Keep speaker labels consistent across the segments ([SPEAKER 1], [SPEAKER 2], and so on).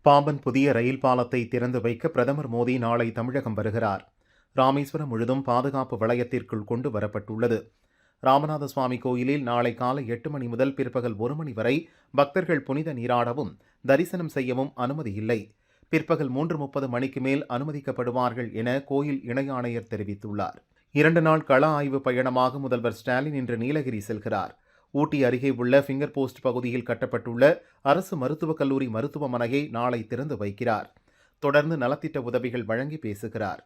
[SPEAKER 1] பாம்பன் புதிய ரயில் பாலத்தை திறந்து வைக்க பிரதமர் மோடி நாளை தமிழகம் வருகிறார். ராமேஸ்வரம் முழுதும் பாதுகாப்பு வளையத்திற்குள் கொண்டு வரப்பட்டுள்ளது. ராமநாத சுவாமி கோயிலில் நாளை காலை 8 மணி முதல் பிற்பகல் 1 மணி வரை பக்தர்கள் புனித நீராடவும் தரிசனம் செய்யவும் அனுமதி இல்லை. பிற்பகல் 3:30 மணிக்கு மேல் அனுமதிக்கப்படுவார்கள் என கோயில் இணை ஆணையர் தெரிவித்துள்ளார். 2 நாள் கள ஆய்வு பயணமாக முதல்வர் ஸ்டாலின் இன்று நீலகிரி செல்கிறார். ஊட்டி அருகே உள்ள ஃபிங்கர் போஸ்ட் பகுதியில் கட்டப்பட்டுள்ள அரசு மருத்துவக் கல்லூரி மருத்துவமனையை நாளை திறந்து வைக்கிறார். தொடர்ந்து நலத்திட்ட உதவிகள் வழங்கி பேசுகிறார்.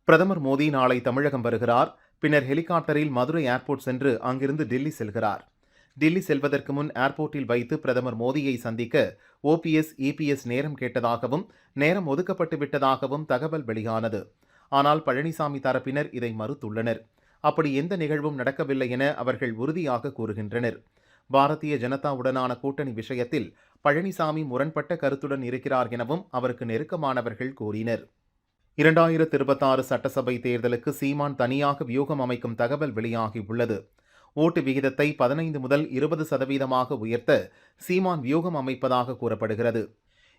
[SPEAKER 1] பிரதமர் மோடி நாளை தமிழகம் வருகிறார். பின்னர் ஹெலிகாப்டரில் மதுரை ஏர்போர்ட் சென்று அங்கிருந்து டெல்லி செல்கிறார். டெல்லி செல்வதற்கு முன் ஏர்போர்ட்டில் வைத்து பிரதமர் மோடியை சந்திக்க ஓபிஎஸ் இபிஎஸ் நேரம் கேட்டதாகவும் நேரம் ஒதுக்கப்பட்டு விட்டதாகவும் தகவல் வெளியானது. ஆனால் பழனிசாமி தரப்பினர் இதை மறுத்துள்ளனர். அப்படி எந்த நிகழ்வும் நடக்கவில்லை என அவர்கள் உறுதியாக கூறுகின்றனர். பாரதிய ஜனதாவுடனான கூட்டணி விஷயத்தில் பழனிசாமி முரண்பட்ட கருத்துடன் இருக்கிறார் எனவும் அவருக்கு நெருக்கமானவர்கள் கூறினர். 2026 சட்டசபை தேர்தலுக்கு சீமான் தனியாக வியூகம் அமைக்கும் தகவல் வெளியாகியுள்ளது. ஓட்டு விகிதத்தை 15 முதல் 20% உயர்த்த சீமான் வியூகம் அமைப்பதாக கூறப்படுகிறது.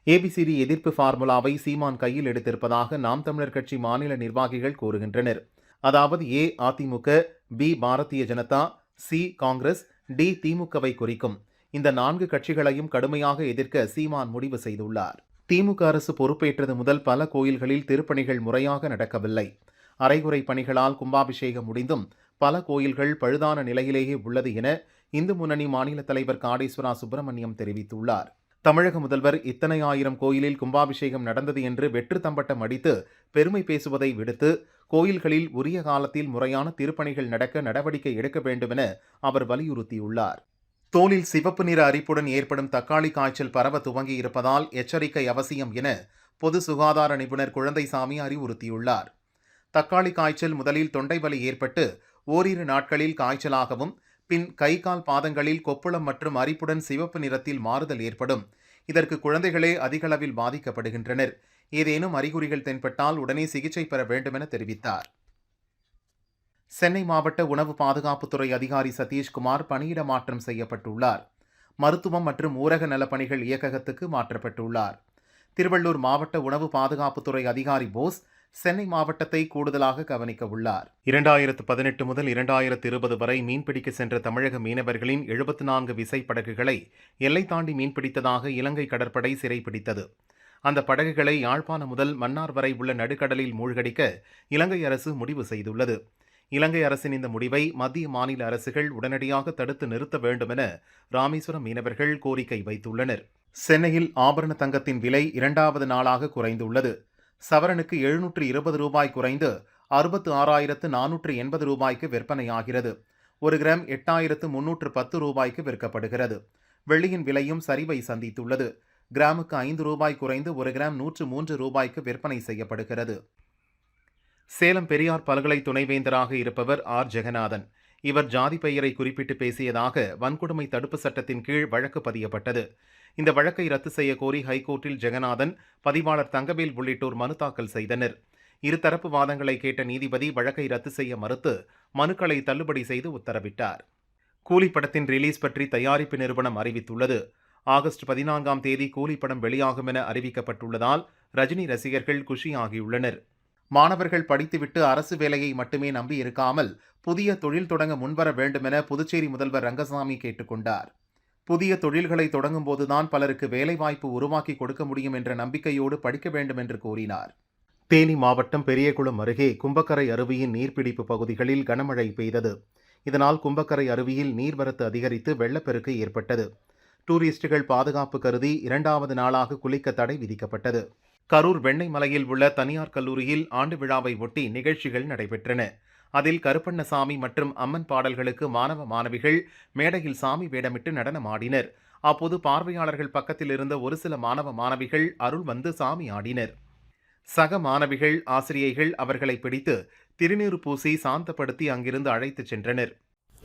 [SPEAKER 1] ஏபிசிடி எதிர்ப்பு ஃபார்முலாவை சீமான் கையில் எடுத்திருப்பதாக நாம் தமிழர் கட்சி மாநில நிர்வாகிகள் கூறுகின்றனர். அதாவது A AIADMK, B Bharatiya Janata, C Congress, D திமுகவை குறிக்கும். இந்த 4 கட்சிகளையும் கடுமையாக எதிர்க்க சீமான் முடிவு செய்துள்ளார். திமுக அரசு பொறுப்பேற்றது முதல் பல கோயில்களில் திருப்பணிகள் முறையாக நடக்கவில்லை. அரைகுறை பணிகளால் கும்பாபிஷேகம் முடிந்தும் பல கோயில்கள் பழுதான நிலையிலேயே உள்ளது என இந்து முன்னணி மாநில தலைவர் காடேஸ்வரா சுப்பிரமணியம் தெரிவித்துள்ளார். தமிழக முதல்வர் இத்தனை ஆயிரம் கோயிலில் கும்பாபிஷேகம் நடந்தது என்று வெற்று தம்பட்டம் அடித்து பெருமை பேசுவதை விடுத்து கோயில்களில் உரிய காலத்தில் முறையான திருப்பணிகள் நடக்க நடவடிக்கை எடுக்க வேண்டும் என அவர் வலியுறுத்தியுள்ளார். தோலில் சிவப்பு நிற அரிப்புடன் ஏற்படும் தக்காளி காய்ச்சல் பரவ துவங்கி இருப்பதால் எச்சரிக்கை அவசியம் என பொது சுகாதார நிபுணர் குழந்தைசாமி அறிவுறுத்தியுள்ளார். தக்காளி காய்ச்சல் முதலில் தொண்டை வலி ஏற்பட்டு ஓரிரு நாட்களில் காய்ச்சலாகவும் பின் கை கால் பாதங்களில் கொப்புளம் மற்றும் அரிப்புடன் சிவப்பு நிறத்தில் மாறுதல் ஏற்படும். இதற்கு குழந்தைகளே அதிகளவில் பாதிக்கப்படுகின்றனர். ஏதேனும் அறிகுறிகள் தென்பட்டால் உடனே சிகிச்சை பெற வேண்டும் என தெரிவித்தார். சென்னை மாவட்ட உணவு பாதுகாப்புத்துறை அதிகாரி சதீஷ்குமார் பணியிட மாற்றம் செய்யப்பட்டுள்ளார். மருத்துவம் மற்றும் ஊரக நலப்பணிகள் இயக்ககத்துக்கு மாற்றப்பட்டுள்ளார். திருவள்ளூர் மாவட்ட உணவு பாதுகாப்புத்துறை அதிகாரி போஸ் சென்னை மாவட்டத்தை கூடுதலாக கவனிக்க உள்ளார். 2018 முதல் 2020 வரை மீன்பிடிக்க சென்ற தமிழக மீனவர்களின் 74 விசைப்படகுகளை எல்லை தாண்டி மீன்பிடித்ததாக இலங்கை கடற்படை சிறைப்பிடித்தது. அந்த படகுகளை யாழ்ப்பாணம் முதல் மன்னார் வரை உள்ள நடுக்கடலில் மூழ்கடிக்க இலங்கை அரசு முடிவு செய்துள்ளது. இலங்கை அரசின் இந்த முடிவை மத்திய மாநில அரசுகள் உடனடியாக தடுத்து நிறுத்த வேண்டும் என ராமேஸ்வரம் மீனவர்கள் கோரிக்கை வைத்துள்ளனர். சென்னையில் ஆபரண தங்கத்தின் விலை 2வது நாளாக குறைந்துள்ளது. சவரனுக்கு 720 ரூபாய் குறைந்து 66,480 ரூபாய்க்கு விற்பனையாகிறது. 1 கிராம் 8,310 ரூபாய்க்கு விற்கப்படுகிறது. வெள்ளியின் விலையும் சரிவை சந்தித்துள்ளது. கிராமுக்கு 5 ரூபாய் குறைந்து 1 கிராம் 103 ரூபாய்க்கு விற்பனை செய்யப்படுகிறது. சேலம் பெரியார் பல்கலை துணைவேந்தராக இருப்பவர் ஆர் ஜெகநாதன். இவர் ஜாதி பெயரை குறிப்பிட்டு பேசியதாக வன்கொடுமை தடுப்பு சட்டத்தின் கீழ் வழக்கு பதியப்பட்டது. இந்த வழக்கை ரத்து செய்ய கோரி ஹைகோர்ட்டில் ஜெகநாதன், பதிவாளர் தங்கவேல் உள்ளிட்டோர் மனு தாக்கல் செய்தனர். இருதரப்பு வாதங்களை கேட்ட நீதிபதி வழக்கை ரத்து செய்ய மறுத்து மனுக்களை தள்ளுபடி செய்து உத்தரவிட்டார். கூலி படத்தின் ரிலீஸ் பற்றி தயாரிப்பு நிறுவனம் அறிவித்துள்ளது. ஆகஸ்ட் 14ஆம் தேதி கூலி படம் வெளியாகும் என அறிவிக்கப்பட்டுள்ளதால் ரஜினி ரசிகர்கள் குஷியாகியுள்ளனர். மாணவர்கள் படித்துவிட்டு அரசு வேலையை மட்டுமே நம்பி இருக்காமல் புதிய தொழில் தொடங்க முன்வர வேண்டும் என புதுச்சேரி முதல்வர் ரங்கசாமி கேட்டுக்கொண்டார். புதிய தொழில்களை தொடங்கும் போதுதான் பலருக்கு வேலைவாய்ப்பு உருவாக்கி கொடுக்க முடியும் என்ற நம்பிக்கையோடு படிக்க வேண்டும் என்று கூறினார். தேனி மாவட்டம் பெரியகுளம் அருகே கும்பக்கரை அருவியின் நீர்பிடிப்பு பகுதிகளில் கனமழை பெய்தது. இதனால் கும்பக்கரை அருவியில் நீர்வரத்து அதிகரித்து வெள்ளப்பெருக்கு ஏற்பட்டது. டூரிஸ்டுகள் பாதுகாப்பு கருதி 2வது நாளாக குளிக்க தடை விதிக்கப்பட்டது. கரூர் வெண்ணெய் மலையில் உள்ள தனியார் கல்லூரியில் ஆண்டு விழாவை ஒட்டி நிகழ்ச்சிகள் நடைபெற்றன. அதில் கருப்பண்ணசாமி மற்றும் அம்மன் பாடல்களுக்கு மாணவ மாணவிகள் மேடையில் சாமி வேடமிட்டு நடனமாடினர். அப்போது பார்வையாளர்கள் பக்கத்தில் இருந்த ஒரு சில மாணவ மாணவிகள் அருள் வந்து சாமி ஆடினர். சக மாணவிகள் ஆசிரியைகள் அவர்களை பிடித்து திருநீறு பூசி சாந்தப்படுத்தி அங்கிருந்து அழைத்துச் சென்றனர்.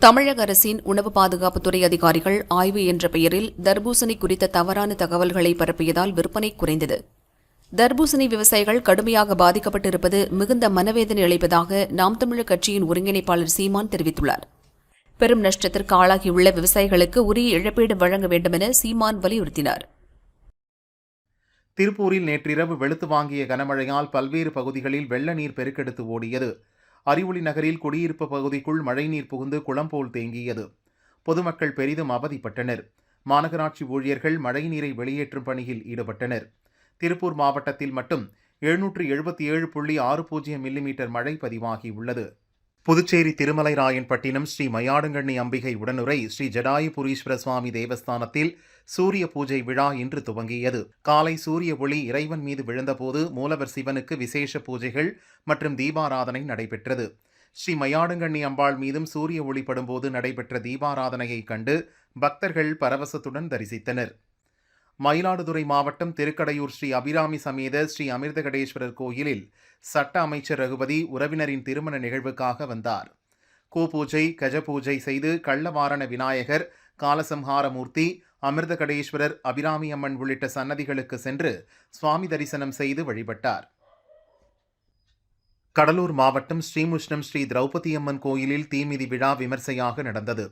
[SPEAKER 2] தமிழக அரசின் உணவு பாதுகாப்புத்துறை அதிகாரிகள் ஆய்வு என்ற பெயரில் தர்பூசணி குறித்த தவறான தகவல்களை பரப்பியதால் விற்பனை குறைந்தது. தர்பூசணி விவசாயிகள் கடுமையாக பாதிக்கப்பட்டிருப்பது மிகுந்த மனவேதனை அளிப்பதாக நாம் தமிழர் கட்சியின் ஒருங்கிணைப்பாளர் சீமான் தெரிவித்துள்ளார். பெரும் நஷ்டத்திற்கு ஆளாகியுள்ள விவசாயிகளுக்கு உரிய இழப்பீடு வழங்க வேண்டுமென சீமான் வலியுறுத்தினார்.
[SPEAKER 1] திருப்பூரில் நேற்றிரவு வெளுத்து வாங்கிய கனமழையால் பல்வேறு பகுதிகளில் வெள்ள நீர் பெருக்கெடுத்து ஓடியது. அறிவொளி நகரில் குடியிருப்பு பகுதிக்குள் மழைநீர் புகுந்து குளம் போல் தேங்கியது. பொதுமக்கள் பெரிதும் அவதிப்பட்டனர். மாநகராட்சி ஊழியர்கள் மழைநீரை வெளியேற்றும் பணியில் ஈடுபட்டனர். திருப்பூர் மாவட்டத்தில் மட்டும் 777.60 மில்லிமீட்டர் மழை பதிவாகியுள்ளது. புதுச்சேரி திருமலைராயன்பட்டினம் ஸ்ரீ மயாடுங்கண்ணி அம்பிகை உடனுரை ஸ்ரீ ஜடாயுபுரீஸ்வர சுவாமி தேவஸ்தானத்தில் சூரிய பூஜை விழா இன்று துவங்கியது. காலை சூரிய ஒளி இறைவன் மீது விழுந்தபோது மூலவர் சிவனுக்கு விசேஷ பூஜைகள் மற்றும் தீபாராதனை நடைபெற்றது. ஸ்ரீ மயாடுங்கண்ணி அம்பாள் மீதும் சூரிய ஒளிப்படும்போது நடைபெற்ற தீபாராதனையை கண்டு பக்தர்கள் பரவசத்துடன் தரிசித்தனர். மயிலாடுதுறை மாவட்டம் திருக்கடையூர் ஸ்ரீ அபிராமி சமேத ஸ்ரீ அமிர்தகடேஸ்வரர் கோயிலில் சட்ட அமைச்சர் ரகுபதி உறவினரின் திருமண நிகழ்வுக்காக வந்தார். பூஜை கஜ பூஜை செய்து கள்ளவாரண விநாயகர், காலசம்ஹாரமூர்த்தி, அமிர்தகடேஸ்வரர், அபிராமி அம்மன் உள்ளிட்ட சன்னதிகளுக்கு சென்று சுவாமி தரிசனம் செய்து வழிபட்டார். கடலூர் மாவட்டம் ஸ்ரீமுஷ்ணம் ஸ்ரீ திரௌபதி அம்மன் கோயிலில் தீமிதி விழா விமர்சையாக நடந்தது.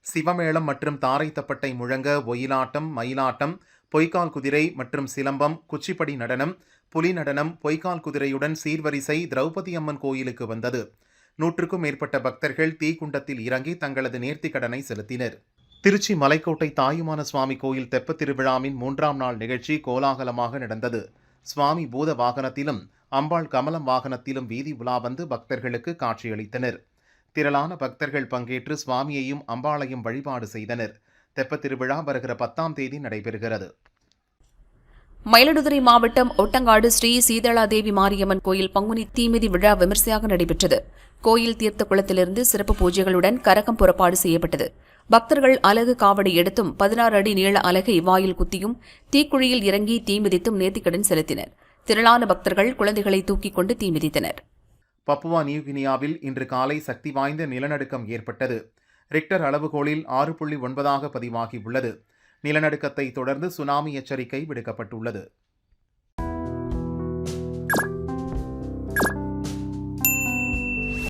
[SPEAKER 1] சிவமேளம் மற்றும் தாரை தப்பட்டை முழங்க ஒயிலாட்டம், மயிலாட்டம், பொய்க்கால் குதிரை மற்றும் சிலம்பம், குச்சிப்படி நடனம், புலி நடனம், பொய்க்கால் குதிரையுடன் சீர்வரிசை திரௌபதி அம்மன் கோயிலுக்கு வந்தது. 100க்கும் மேற்பட்ட பக்தர்கள் தீக்குண்டத்தில் இறங்கி தங்களது நேர்த்திக்கடனை செலுத்தினர். திருச்சி மலைக்கோட்டை தாயுமான சுவாமி கோயில் தெப்பத் திருவிழாவின் 3ஆம் நாள் நிகழ்ச்சி கோலாகலமாக நடந்தது. சுவாமி பூத வாகனத்திலும் அம்பாள் கமலம் வாகனத்திலும் வீதி உலா வந்து பக்தர்களுக்கு காட்சியளித்தனர். திரளான பக்தர்கள் பங்கேற்று சுவாமியையும் அம்பாளையும் வழிபாடு செய்தனர். தெப்பத் திருவிழா வருகிற 10ஆம் தேதி நடைபெறுகிறது.
[SPEAKER 2] மயிலாடுதுறை மாவட்டம் ஒட்டங்காடு ஸ்ரீ சீதளாதேவி மாரியம்மன் கோயில் பங்குனி தீமிதி விழா விமர்சையாக நடைபெற்றது. கோயில் தீர்த்த குளத்திலிருந்து சிறப்பு பூஜைகளுடன் கரகம் புறப்பாடு செய்யப்பட்டது. பக்தர்கள் அலகு காவடி எடுத்தும் 16 அடி நீள அலகை வாயில் குத்தியும் தீக்குழியில் இறங்கி தீமிதித்தும் நேர்த்திக்கடன் செலுத்தினர். திரளான பக்தர்கள் குழந்தைகளை தூக்கிக் கொண்டு தீமிதித்தனர்.
[SPEAKER 1] பப்புவா நியூகினியாவில் இன்று காலை சக்தி வாய்ந்த நிலநடுக்கம் ஏற்பட்டது. ரிக்டர் அளவுகோலில் 6.9 பதிவாகியுள்ளது. நிலநடுக்கத்தை தொடர்ந்து சுனாமி எச்சரிக்கை விடுக்கப்பட்டுள்ளது.